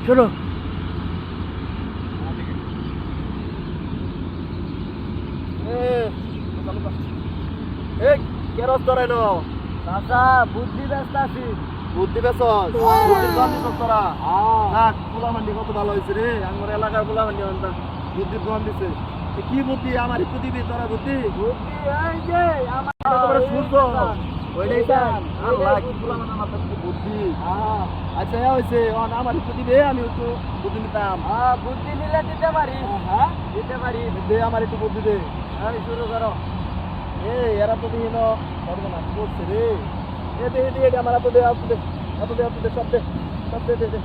শোনো কেরস ধরে নো চাচা বুদ্ধি ব্যস্ত আছি বুদ্ধি বেসস বুদ্ধি কম দিছস তোরা যাক পোলা মান্ডি কত ভালো হয়েছে রে আমার এলাকার পোলা মান্ডি বুদ্ধি কম দিছে কি বুদ্ধি আমার একটু দিবি তোরা বুদ্ধি বুদ্ধি এই যে আমার তোমার সূর্য ওইটাই জান আল্লাহ কি পোলা মানে আমার কি বুদ্ধি আচ্ছা হয়েছে আমার একটু দিবে আমি একটু বুদ্ধি নিতাম বুদ্ধি নিলে দিতে পারি হ্যাঁ দিতে পারি দে আমার একটু বুদ্ধি দে এই শুরু করো এরা তো দিন সর্বনাশ করছে রে এটা আমার এত দে সব দে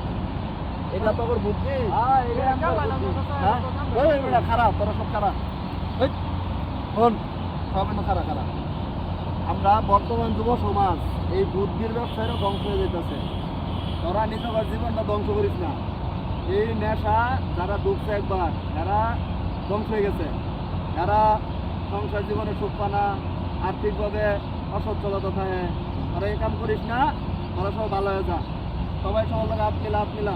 এটা তো আমার বুদ্ধি হ্যাঁ খারাপ তোরা সব খারাপ শোন সব কিন্তু খারাপ আমরা বর্তমান যুব সমাজ এই বুদ্ধির ব্যবসায়ও ধ্বংস হয়ে যেতেছে তোরা নিজের জীবনটা ধ্বংস করিস না এই নেশা যারা ডুবছে একবার তারা ধ্বংস হয়ে গেছে যারা সংসার জীবনে সুখ পানা আর্থিকভাবে অসচ্ছলতা থাকে তোরা এই কাম করিস না তোরা সব ভালো হয়ে যা সবাই সবার লোক হাত মিলা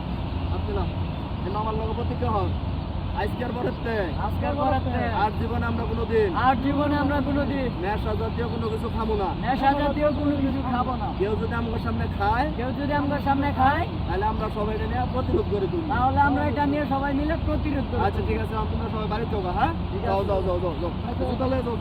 কিন্তু আমার লোক প্রতিজ্ঞা হোক আজকের পরেতে আর জীবনে আমরা কোনোদিন নেশা জাতীয় কোনো কিছু খাবো না কেউ যদি আমার সামনে খায় তাহলে আমরা সবাই এটা নিয়ে প্রতিরোধ করে তুলি সবাই মিলে প্রতিরোধ করব। আচ্ছা ঠিক আছে তোমরা সবাই বাড়িতে যাও হ্যাঁ যাও জুতালে যাও